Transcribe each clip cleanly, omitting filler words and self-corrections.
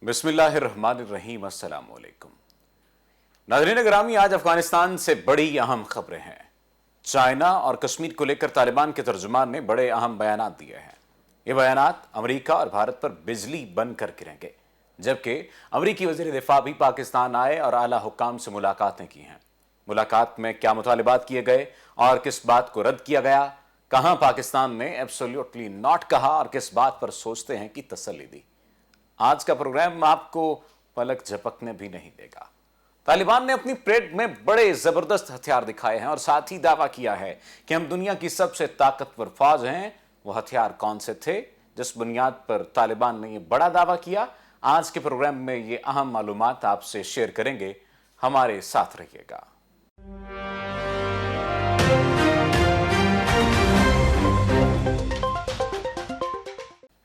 बिस्मिल्लाहिर्रहमानिर्रहीम, अस्सलाम वालेकुम। नाज़रीन गिरामी, आज अफगानिस्तान से बड़ी अहम खबरें हैं। चाइना और कश्मीर को लेकर तालिबान के तर्जुमान ने बड़े अहम बयानात दिए हैं। ये बयानात अमेरिका और भारत पर बिजली बनकर गिरेंगे, जबकि अमेरिकी वज़ीर दिफा भी पाकिस्तान आए और आला हुक्काम से मुलाकातें की हैं। मुलाकात में क्या मुतालिबात किए गए और किस बात को रद्द किया गया, कहाँ पाकिस्तान ने एब्सोल्युटली नॉट कहा और किस बात पर सोचते हैं कि तसल्ली दी। आज का प्रोग्राम आपको पलक झपकने भी नहीं देगा। तालिबान ने अपनी परेड में बड़े जबरदस्त हथियार दिखाए हैं और साथ ही दावा किया है कि हम दुनिया की सबसे ताकतवर फौज हैं। वो हथियार कौन से थे जिस बुनियाद पर तालिबान ने ये बड़ा दावा किया, आज के प्रोग्राम में ये अहम मालूमात आपसे शेयर करेंगे। हमारे साथ रहिएगा।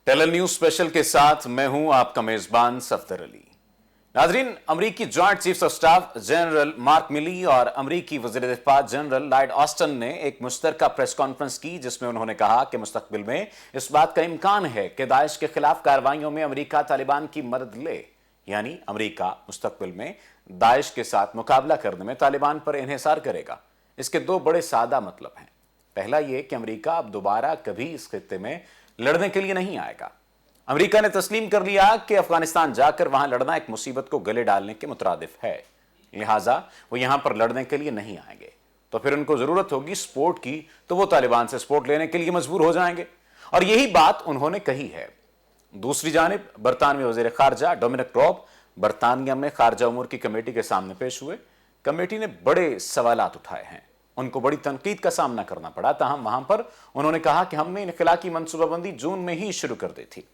टेलर न्यूज स्पेशल के साथ मैं हूं आपका मेजबान सफदर अली। नाजरीन, अमरीकी joint chiefs of staff general mark मिली और अमरीकी वज़ीर दिफा जनरल लॉयड ऑस्टिन ने एक मुश्तरका प्रेस कॉन्फ्रेंस की, जिसमें उन्होंने कहा कि मुस्तकबिल में इस बात का इम्कान है कि दाइश के खिलाफ कार्रवाइयों में अमरीका तालिबान की मदद ले। यानी अमरीका मुस्तकबिल में दाइश के साथ मुकाबला करने में तालिबान पर इन्हिसार करेगा। इसके दो बड़े सादा मतलब हैं। पहला यह कि अमरीका अब दोबारा कभी इस खित्ते में लड़ने के लिए नहीं आएगा। अमेरिका ने तस्लीम कर लिया कि अफगानिस्तान जाकर वहां लड़ना एक मुसीबत को गले डालने के मुतरादिफ है, लिहाजा वो यहां पर लड़ने के लिए नहीं आएंगे। तो फिर उनको जरूरत होगी सपोर्ट की, तो वो तालिबान से सपोर्ट लेने के लिए मजबूर हो जाएंगे, और यही बात उन्होंने कही है। दूसरी जानिब बरतानवी वजीर खारजा डोमिनिक रॉब बरतानिया में खारजा उमूर की कमेटी के सामने पेश हुए। कमेटी ने बड़े सवालात उठाए हैं, उनको बड़ी तनकीद का सामना करना पड़ा। ताहम वहां पर उन्होंने कहा कि हमने इनखिलाकी मंसूबाबंदी जून में ही शुरू कर दी थी।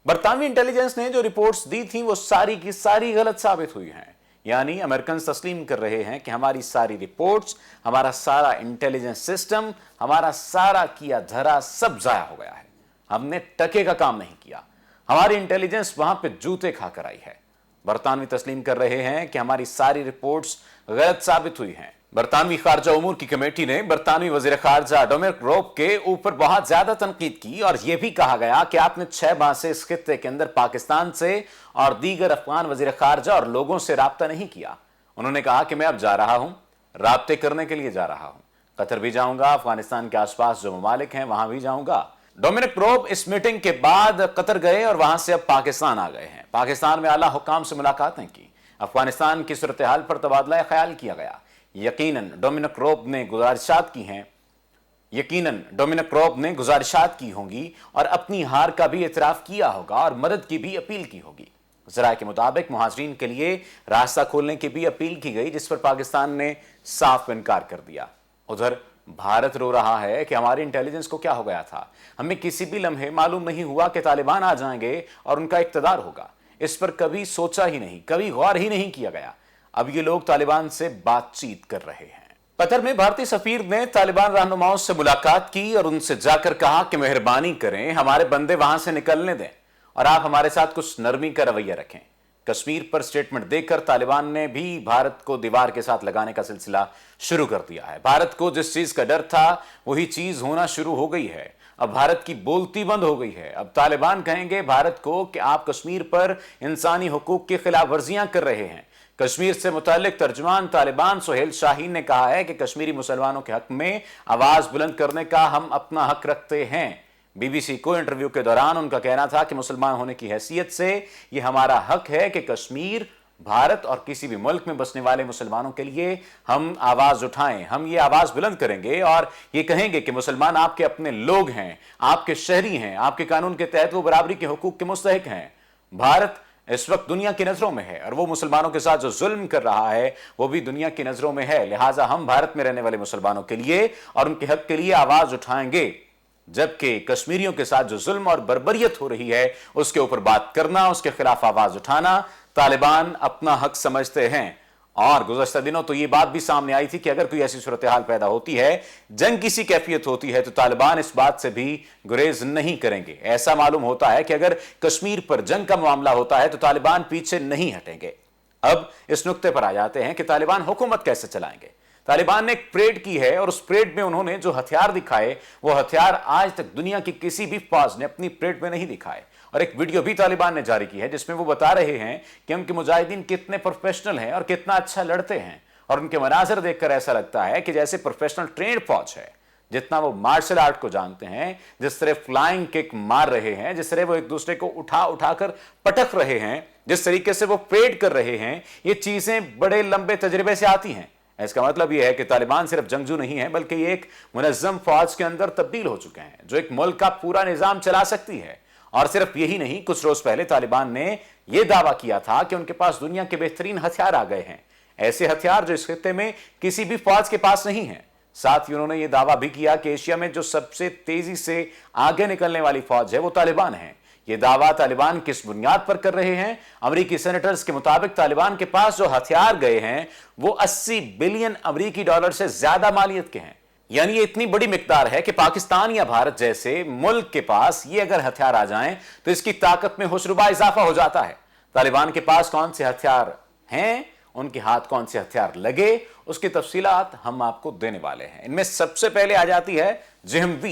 बरतानवी इंटेलिजेंस ने जो रिपोर्ट्स दी थी वो सारी की सारी गलत साबित हुई हैं। यानी अमेरिकन तस्लीम कर रहे हैं कि हमारी सारी रिपोर्ट्स, हमारा सारा इंटेलिजेंस सिस्टम, हमारा सारा किया धरा सब जाया हो गया है। हमने टके का काम नहीं किया, हमारी इंटेलिजेंस वहां पे जूते खाकर आई है। बरतानवी तस्लीम कर रहे हैं कि हमारी सारी रिपोर्ट्स गलत साबित हुई हैं। बरतानवी खारजा उमूर की कमेटी ने बरतानवी वजीर खारजा डोमिनिक रॉब के ऊपर बहुत ज्यादा तनकीद की और यह भी कहा गया कि आपने 6 माह से इस खित्ते के अंदर पाकिस्तान से और दीगर अफगान वजीर खारजा और लोगों से राब्ता नहीं किया। उन्होंने कहा कि मैं अब जा रहा हूं, राब्ते करने के लिए जा रहा हूं, कतर भी जाऊंगा, अफगानिस्तान के आसपास जो ममालिक हैं वहां भी जाऊंगा। डोमिनिक रॉब इस मीटिंग के बाद कतर गए और वहां से अब पाकिस्तान आ गए हैं। पाकिस्तान में आला हुक्काम से मुलाकातें की, अफगानिस्तान की सूरत हाल पर तबादला ख्याल किया गया। यकीनन डोमिनिक रॉब ने गुजारिशात की होंगी और अपनी हार का भी इतराफ किया होगा और मदद की भी अपील की होगी। ज़राए के मुताबिक मुहाजिरीन के लिए रास्ता खोलने की भी अपील की गई, जिस पर पाकिस्तान ने साफ इनकार कर दिया। उधर भारत रो रहा है कि हमारी इंटेलिजेंस को क्या हो गया था, हमें किसी भी लम्हे मालूम नहीं हुआ कि तालिबान आ जाएंगे और उनका इक्तदार होगा। इस पर कभी सोचा ही नहीं, कभी गौर ही नहीं किया गया। अब ये लोग तालिबान से बातचीत कर रहे हैं। कतर में भारतीय सफीर ने तालिबान रहनुमाओं से मुलाकात की और उनसे जाकर कहा कि मेहरबानी करें, हमारे बंदे वहां से निकलने दें और आप हमारे साथ कुछ नरमी का रवैया रखें। कश्मीर पर स्टेटमेंट देकर तालिबान ने भी भारत को दीवार के साथ लगाने का सिलसिला शुरू कर दिया है। भारत को जिस चीज का डर था वही चीज होना शुरू हो गई है। अब भारत की बोलती बंद हो गई है। अब तालिबान कहेंगे भारत को कि आप कश्मीर पर इंसानी हुकूक की खिलाफ वर्जियां कर रहे हैं। कश्मीर से मुतालिक तर्जुमान तालिबान सुहेल शाहीन ने कहा है कि कश्मीरी मुसलमानों के हक में आवाज बुलंद करने का हम अपना हक रखते हैं। बीबीसी को इंटरव्यू के दौरान उनका कहना था कि मुसलमान होने की हैसियत से यह हमारा हक है कि कश्मीर, भारत और किसी भी मुल्क में बसने वाले मुसलमानों के लिए हम आवाज उठाएं। हम ये आवाज बुलंद करेंगे और ये कहेंगे कि मुसलमान आपके अपने लोग हैं, आपके शहरी हैं, आपके कानून के तहत वो बराबरी के हुकूक के मुस्तहिक हैं। भारत इस वक्त दुनिया की नजरों में है और वो मुसलमानों के साथ जो जुल्म कर रहा है वो भी दुनिया की नजरों में है। लिहाजा हम भारत में रहने वाले मुसलमानों के लिए और उनके हक के लिए आवाज उठाएंगे, जबकि कश्मीरियों के साथ जो जुल्म और बर्बरियत हो रही है उसके ऊपर बात करना, उसके खिलाफ आवाज उठाना तालिबान अपना हक समझते हैं। और गुज़श्ता दिनों तो ये बात भी सामने आई थी कि अगर कोई ऐसी सूरत हाल पैदा होती है, जंग की सी कैफियत होती है, तो तालिबान इस बात से भी गुरेज नहीं करेंगे। ऐसा मालूम होता है कि अगर कश्मीर पर जंग का मामला होता है तो तालिबान पीछे नहीं हटेंगे। अब इस नुक्ते पर आ जाते हैं कि तालिबान हुकूमत कैसे चलाएंगे। तालिबान ने एक परेड की है और उस परेड में उन्होंने जो हथियार दिखाए वो हथियार आज तक दुनिया की किसी भी फौज ने अपनी परेड में नहीं दिखाए। और एक वीडियो भी तालिबान ने जारी की है जिसमें वो बता रहे हैं कि उनके मुजाहिदीन कितने प्रोफेशनल हैं और कितना अच्छा लड़ते हैं, और उनके मनाजर देखकर ऐसा लगता है कि जैसे प्रोफेशनल ट्रेन्ड फौज है। जितना वो मार्शल आर्ट को जानते हैं, जिस तरह फ्लाइंग किक मार रहे हैं, जिस तरह वो एक दूसरे को उठा उठाकर पटक रहे हैं, जिस तरीके से वो परेड कर रहे हैं, ये चीजें बड़े लंबे तजर्बे से आती हैं। इसका मतलब यह है कि तालिबान सिर्फ जंगजू नहीं है, बल्कि ये एक मुनज़्ज़म फौज के अंदर तब्दील हो चुके हैं जो एक मुल्क का पूरा निजाम चला सकती है। और सिर्फ यही नहीं, कुछ रोज पहले तालिबान ने यह दावा किया था कि उनके पास दुनिया के बेहतरीन हथियार आ गए हैं, ऐसे हथियार जो इस खित्ते में किसी भी फौज के पास नहीं है। साथ ही उन्होंने यह दावा भी किया कि एशिया में जो सबसे तेजी से आगे निकलने वाली फौज है वो तालिबान है। यह दावा तालिबान किस बुनियाद पर कर रहे हैं? अमेरिकी सेनेटर्स के मुताबिक तालिबान के पास जो हथियार गए हैं वो 80 बिलियन अमेरिकी डॉलर से ज्यादा मालियत के हैं। यानी ये इतनी बड़ी मिकदार है कि पाकिस्तान या भारत जैसे मुल्क के पास ये अगर हथियार आ जाएं तो इसकी ताकत में होशरुबा इजाफा हो जाता है। तालिबान के पास कौन से हथियार हैं, उनके हाथ कौन से हथियार लगे, उसकी तफसीलात हम आपको देने वाले हैं। इनमें सबसे पहले आ जाती है JMV।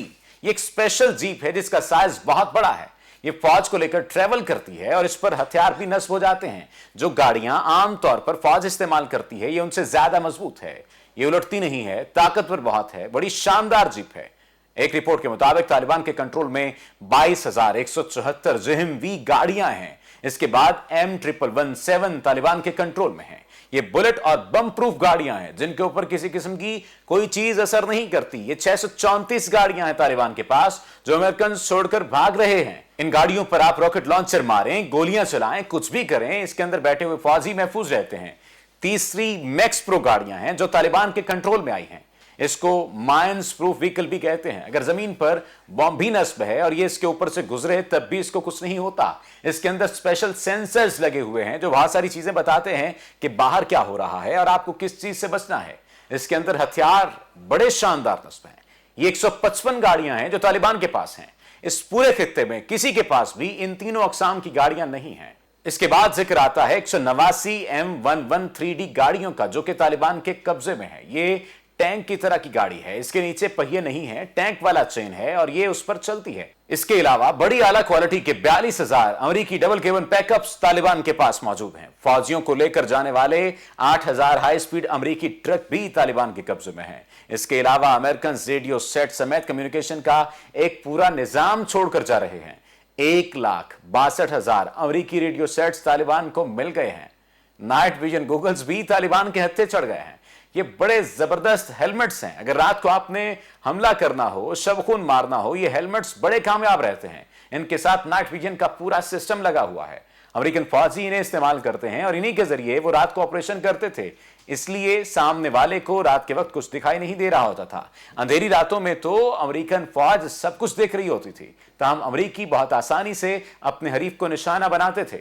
ये एक स्पेशल जीप है जिसका साइज बहुत बड़ा है। ये फौज को लेकर ट्रेवल करती है और इस पर हथियार भी नस्ब हो जाते हैं। जो गाड़ियां आमतौर पर फौज इस्तेमाल करती है ये उनसे ज्यादा मजबूत है, ये उलटती नहीं है, ताकतवर बहुत है, बड़ी शानदार जीप है। एक रिपोर्ट के मुताबिक तालिबान के कंट्रोल में 22,174 JMV गाड़ियां हैं। इसके बाद M1117 तालिबान के कंट्रोल में है। ये बुलेट और बम प्रूफ गाड़ियां हैं जिनके ऊपर किसी किस्म की कोई चीज असर नहीं करती। ये 634 गाड़ियां हैं तालिबान के पास जो अमेरिकन छोड़कर भाग रहे हैं। इन गाड़ियों पर आप रॉकेट लॉन्चर मारें, गोलियां चलाएं, कुछ भी करें, इसके अंदर बैठे हुए फौजी महफूज रहते हैं। तीसरी मैक्स प्रो गाड़ियां हैं जो तालिबान के कंट्रोल में आई हैं। इसको माइंस प्रूफ व्हीकल भी कहते हैं। अगर जमीन पर बॉम्ब भी नस्ब है और ये इसके ऊपर से गुजरे तब भी इसको कुछ नहीं होता। इसके अंदर स्पेशल सेंसर्स लगे हुए हैं जो बहुत सारी चीजें बताते हैं कि बाहर क्या हो रहा है और आपको किस चीज से बचना है। इसके अंदर हथियार बड़े शानदार नस्ब हैं। ये 155 गाड़ियां हैं जो तालिबान के पास हैं। इस पूरे खित्ते में किसी के पास भी इन तीनों अकसाम की गाड़ियां नहीं हैं। इसके बाद जिक्र आता है 189 M113D गाड़ियों का जो कि तालिबान के कब्जे में है। ये टैंक की तरह की गाड़ी है, इसके नीचे पहिए नहीं है, टैंक वाला चेन है और ये उस पर चलती है। इसके अलावा बड़ी आला क्वालिटी के 42,000 अमेरिकी डबल केबल पैकअप्स तालिबान के पास मौजूद हैं। फौजियों को लेकर जाने वाले 8,000 हाई स्पीड अमेरिकी ट्रक भी तालिबान के कब्जे में हैं। इसके अलावा अमेरिकन रेडियो सेट समेत कम्युनिकेशन का एक पूरा निजाम छोड़कर जा रहे हैं। 1,62,000 अमेरिकी रेडियो सेट्स तालिबान को मिल गए हैं। नाइट विजन गूगल्स भी तालिबान के हत्थे चढ़ गए हैं। ये बड़े जबरदस्त हेलमेट्स हैं। अगर रात को आपने हमला करना हो, शबखून मारना हो, ये हेलमेट्स बड़े कामयाब रहते हैं। इनके साथ नाइट विजन का पूरा सिस्टम लगा हुआ है। अमेरिकन फौजी इन्हें इस्तेमाल करते हैं और इन्हीं के जरिए वो रात को ऑपरेशन करते थे। इसलिए सामने वाले को रात के वक्त कुछ दिखाई नहीं दे रहा होता था। अंधेरी रातों में तो अमेरिकन फौज सब कुछ देख रही होती थी। तमाम अमेरिकी बहुत आसानी से अपने हरीफ को निशाना बनाते थे,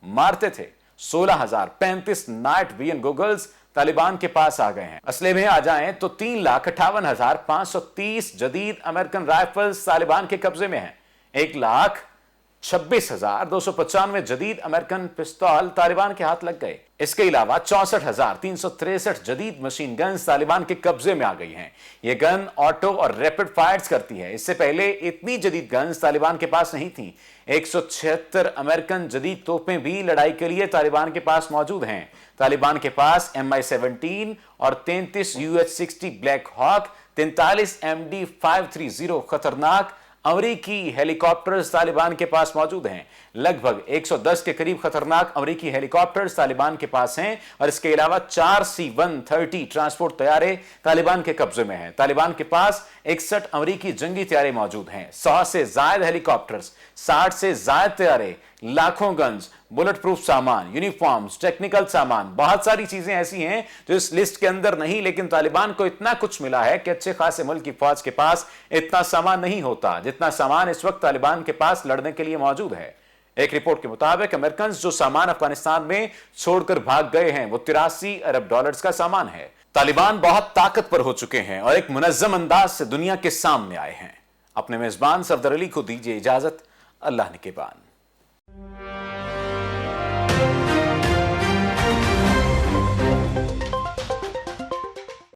मारते थे। 16,035 नाइट विजन गूगल्स तालिबान के पास आ गए हैं। असले में आ जाएं तो 3,58,530 जदीद अमेरिकन राइफल्स तालिबान के कब्जे में हैं। 1,26,295 जदीद अमेरिकन पिस्तौल तालिबान के हाथ लग गए। इसके अलावा 64,363 जदीद मशीन गन्स तालिबान के कब्जे में आ गई हैं। ये गन ऑटो और रैपिड फायर्स करती है। इससे पहले इतनी जदीद गन्स तालिबान के पास नहीं थी। 176 अमेरिकन जदीद तोपें भी लड़ाई के लिए तालिबान के पास मौजूद हैं। तालिबान के पास MI-17 और 33 UH-60 ब्लैक हॉक, 43 MD-530 खतरनाक अमेरिकी हेलीकॉप्टर्स तालिबान के पास मौजूद हैं। लगभग 110 के करीब खतरनाक अमेरिकी हेलीकॉप्टर्स तालिबान के पास हैं और इसके अलावा 4 C-130 ट्रांसपोर्ट तैयारे तालिबान के कब्जे में हैं। तालिबान के पास 61 अमेरिकी जंगी तैयारे मौजूद हैं, 100 से ज्यादा हेलीकॉप्टर्स, 60 से ज्यादा तैयारे, लाखों गन्स, बुलेट प्रूफ सामान, यूनिफॉर्म्स, टेक्निकल सामान, बहुत सारी चीजें ऐसी हैं जो इस लिस्ट के अंदर नहीं, लेकिन तालिबान को इतना कुछ मिला है कि अच्छे खासे मुल्क की फौज के पास इतना सामान नहीं होता जितना सामान इस वक्त तालिबान के पास लड़ने के लिए मौजूद है। एक रिपोर्ट के मुताबिक अमेरिकन जो सामान अफगानिस्तान में छोड़कर भाग गए हैं वो 83 अरब डॉलर्स का सामान है। तालिबान बहुत ताकतवर हो चुके हैं और एक मुनज़्ज़म अंदाज से दुनिया के सामने आए हैं। अपने मेजबान सफदर अली को दीजिए इजाजत। अल्लाह निगहबान।